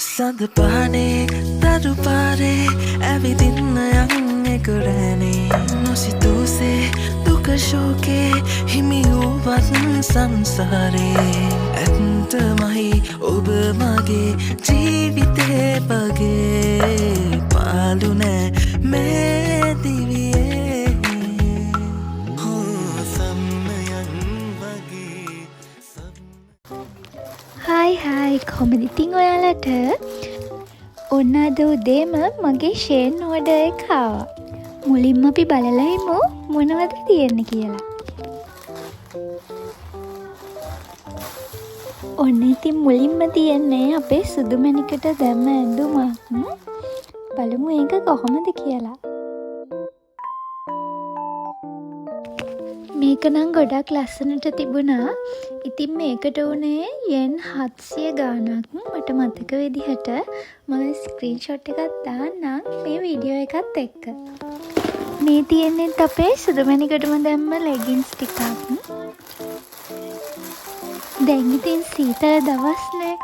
සඳ පානේ තරු පාරේ ඇවිදින්න යන් එකොරෑනේ නොසිතූසේ දුක ශෝකේ හිමි වූවත් සංසාරේ ඇත්තමයි ඔබ මගේ ජීවිතේ බගේ පාලු නෑ මේ දිවියේ සම්මයන් වගේ හායි කොහොමද ඉතින් ඔයාලට? ඔන්න අද උදේම මගේ ෂේන් ඕඩර් එක ආවා. මුලින්ම අපි බලලා ඉමු මොනවද තියෙන්නේ කියලා. ඔන්න ඉතින් මුලින්ම තියෙන්නේ අපේ සුදු මැණිකට දැම්ම ඇඳුමක්. බලමු ඒක කොහොමද කියලා. මේක නම් ගොඩක් ලස්සනට තිබුණා. ඉතින් මේකට උනේ යෙන් 700 ගාණක්. මට මතක විදිහට මම ස්ක්‍රීන්ෂොට් එකක් දාන්නම් මේ වීඩියෝ එකත් එක්ක. මේ තියෙන්නේ අපේ සුදු මැණිකටම දැම්ම ලෙගින්ස් ටිකක්. දැන් ඉතින් සීතල දවස්නේ.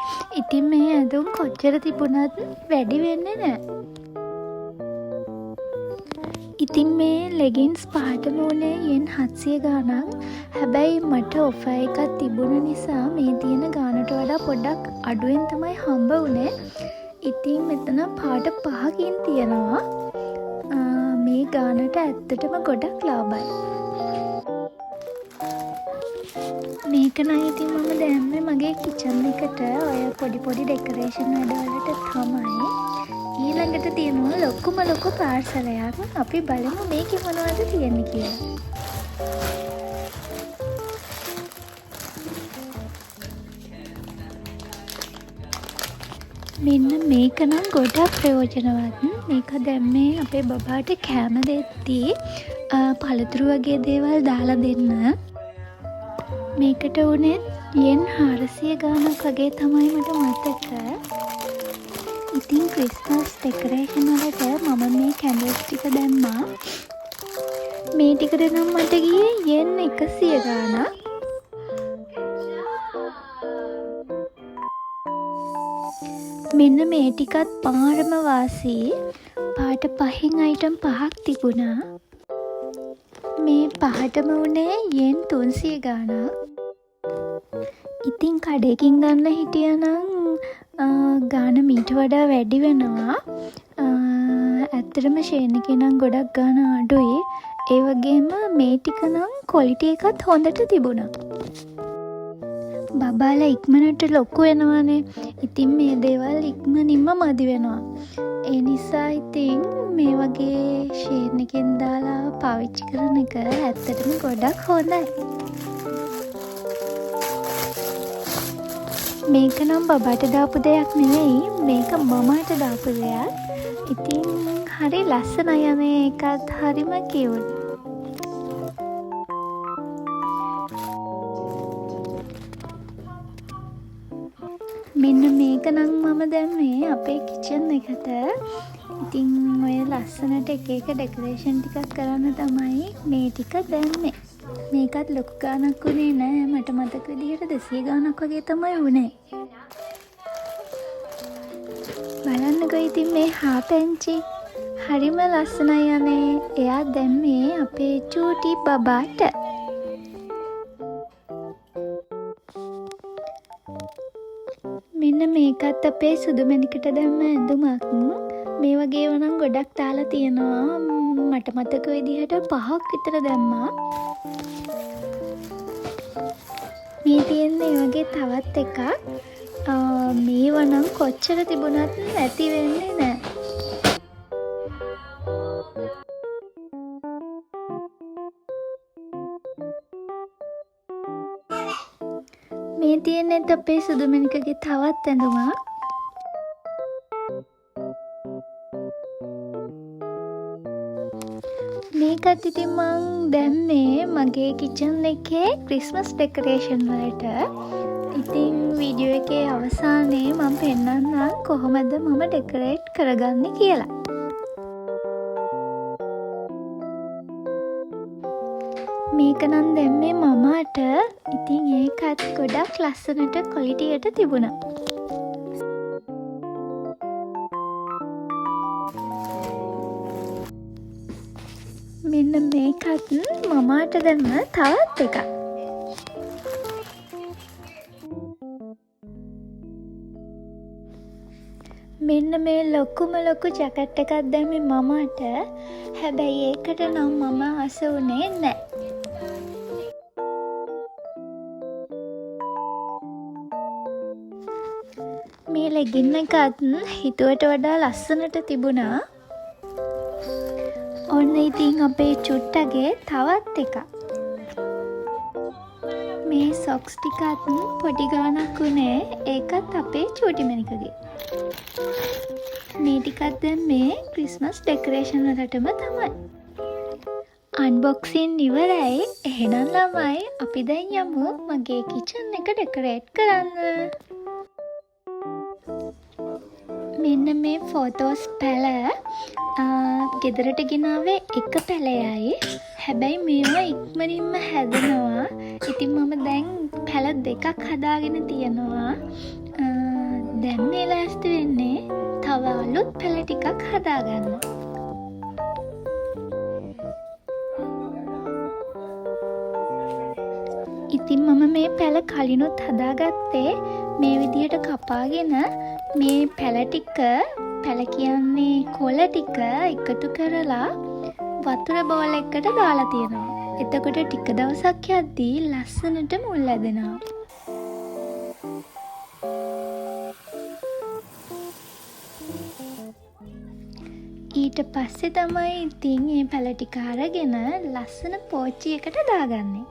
ඉතින් මේ ඇඳුම් කොච්චර තිබුණත් වැඩි වෙන්නේ නැහැ. ඉතින් මේ ලෙගින්ස් පහටම උනේ යෙන් 700 ගාණක්. හැබැයි මට ඔෆර් එකක් තිබුණ නිසා මේ තියෙන ගාණට වඩා පොඩ්ඩක් අඩුවෙන් තමයි හම්බ වුනේ. ඉතින් මෙතන පාට 5කින් තියෙනවා. මේ ගාණට ඇත්තටම ගොඩක් ලාභයි. මේක නම් ඉතින් මම දැම්මේ මගේ කිචන් එකට ඔය පොඩි ඩෙකොරේෂන් වැඩවලට තමයි. ඊළඟට තියෙනවා ලොකු පාර්සලයක්. අපි බලමු මේකේ මොනවද තියෙන්නේ කියලා. මෙන්න මේක නම් ගොඩක් ප්‍රයෝජනවත්. මේක දැම්මේ අපේ බබාට කෑම දෙද්දී පළතුරු වගේ දේවල් දාලා දෙන්න. මේකට උනේ යෙන් 400 ගාණක් වගේ තමයි මට මතක. ඉතින් ක්‍රිස්මස් ඩෙකොරේෂන් වලට මම මේ කැන්ඩල්ස් ටික දැම්මා. මේ ටිකට නම් මට ගියේ යෙන් 100 ගාණක්. මෙන්න මේ ටිකත් පාරම වාසී. පාට 5න් අයිටම් 5ක් තිබුණා. මේ පහටම උනේ යෙන් 300 ගාණක්. ඉතින් කඩේකින් ගන්න හිටියනම් ගාන මීට වඩා වැඩි වෙනවා. ඇත්තටම ෂේන් එකේ නම් ගොඩක් ගාන අඩුයි. ඒ වගේම මේ ටික නම් ක්වොලිටි එකත් හොඳට තිබුණා. බබාලා ඉක්මනට ලොකු වෙනවානේ. ඉතින් මේ දේවල් ඉක්මනින්ම මදි වෙනවා. ඒ නිසා ඉතින් මේ වගේ ෂේන් එකෙන් දාලා පාවිච්චි කරන එක ඇත්තටම ගොඩක් හොඳයි. මේක නම් බබාට දාපු දෙයක් නෙවෙයි. මේක මමාට දාපු දෙයක්. ඉතින් හරි ලස්සනයි මේ එකත් හරිම කියුට්. මෙන්න මේක නම් මම දැම්මේ අපේ කිචන් එකට. ඉතින් ඔය ලස්සනට එක ඩෙකොරේෂන් ටිකක් කරන්න තමයි මේ ටික දැම්මේ. මේකත් ලොකු ගාණක් උනේ නෑ. මට මතක විදිහට 200 ගාණක් වගේ තමයි උනේ. බලන්නකෝ ඉතින් මේ හාපැංචි හරිම ලස්සනයි යන්නේ. එයා දැම්මේ අපේ චූටි බබාට. මෙන්න මේකත් අපේ සුදු මැණිකට දැම්ම ඇඳුමක්. මේ වගේ වනම් ගොඩක් දාලා තියෙනවා. මට මතක විදිහට 5ක් විතර දැම්මා. මේ තියෙන්නේ වගේ තවත් එකක්. මේව නම් කොච්චර තිබුණත් නැති වෙන්නේ නැහැ. මේ තියෙන්නේ අපේ සුදු මැණිකගේ තවත් ඇඳුමක්. මේකත් ඉතින් මං දැම්මේ මගේ කිචන් එකේ ක්‍රිස්මස් ඩෙකොරේෂන් වලට. ඉතින් වීඩියෝ එකේ අවසානයේ මම පෙන්නන්නම් කොහොමද මම ඩෙකොරේට් කරගන්නේ කියලා. මේක නම් දැම්මේ මමාට. ඉතින් ඒකත් ගොඩක් ලස්සනට ක්වොලිටියට තිබුණා. මෙන්න මේකත් මමාට දැම්ම තවත් එකක්. මෙන්න මේ ලොකුම ලොකු ජැකට් එකක් දැම්මේ මමාට. හැබැයි ඒකට නම් මම ආස වුණේ නැහැ. මේ ලෙගින් එකත් හිතුවට වඩා ලස්සනට තිබුණා. ඔන්න ඉතින් අපේ චුට්ටගේ තවත් එකක්. මේ සොක්ස් ටිකත් පොඩි ගානක් වුණේ. ඒකත් අපේ චූටිමනිකගේ. මේ ටිකත් දැන් මේ ක්‍රිස්මස් ඩෙකොරේෂන් වලටම තමයි. අන්බොක්සින් ඉවරයි. එහෙනම් ළමයි අපි දැන් යමු මගේ කිචන් එක ඩෙකොරේට් කරන්න. මෙන්න මේ ෆෝටෝස් පැල ගෙදරට ගෙනාවේ එක පැලයයි. හැබැයි මේවා ඉක්මනින්ම හැදෙනවා. ඉතින් මම දැන් පැල දෙකක් හදාගෙන තියෙනවා. දැන් මේ ලෑස්ති වෙන්නේ තව අලුත් පැල ටිකක් හදාගන්න. ඉතින් මම මේ පැල කලිනුත් හදාගත්තේ මේ විදිහට කපාගෙන මේ පැල ටික, පැල කියන්නේ කොළ ටික එකතු කරලා වතුර බෝල් එකකට දාලා තියෙනවා. එතකොට ටික දවසක් යද්දී ලස්සනට මුල් ඇදෙනවා. ඊට පස්සේ තමයි ඉතින් මේ පැල ටික අරගෙන ලස්සන පෝච්චි එකට දාගන්නේ.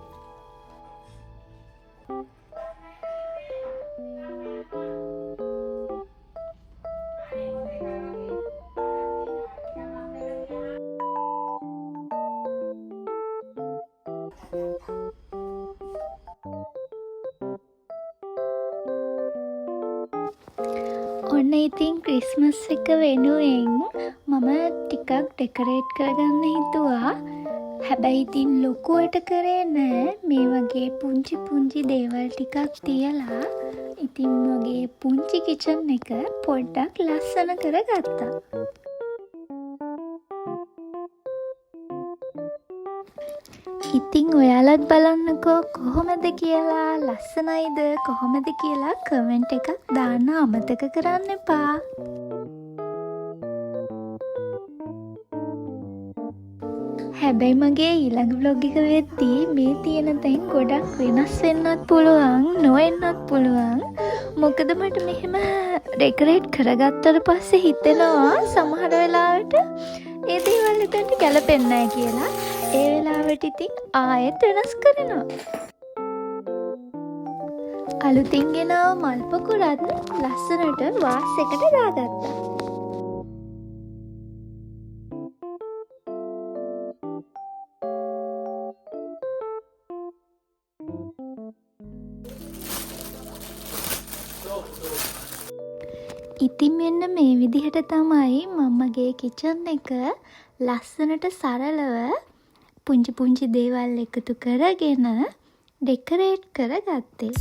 ඔන්න ඉතින් ක්‍රිස්මස් එක වෙනුවෙන් මම ටිකක් ඩෙකොරේට් කරගන්න හිතුවා. හැබැයි ඉතින් ලොකුවට කරේ නෑ. මේ වගේ පුංචි පුංචි දේවල් ටිකක් තියලා ඉතින් මගේ පුංචි කිචන් එක පොඩ්ඩක් ලස්සන කරගත්තා. ඉතින් ඔයාලත් බලන්නකෝ කොහොමද කියලා. ලස්සනයිද කොහොමද කියලා කමෙන්ට් එකක් දාන්න අමතක කරන්න එපා. හැබැයි මගේ ඊළඟ vlog එක වෙද්දී මේ තියෙන තැන් ගොඩක් වෙනස් වෙන්නත් පුළුවන්, නොවෙන්නත් පුළුවන්. මොකද මට මෙහෙම ඩෙකොරේට් කරගත්තට පස්සේ හිතෙනවා සමහර වෙලාවට ඒ දේවල් එතනට ගැලපෙන්නේ නැහැ කියලා. ඒ වෙලාවට ඉතින් ආයෙත් වෙනස් කරනවා. අලුතින් ගෙනාව මල් පොකුරත් ලස්සනට වාස් එකට දාගත්තා. ඉතින් මෙන්න මේ විදිහට තමයි මම්මගේ කිචන් එක ලස්සනට සරලව පුංචි පුංචි දේවල් එකතු කරගෙන ඩෙකොරේට් කරගත්තේ.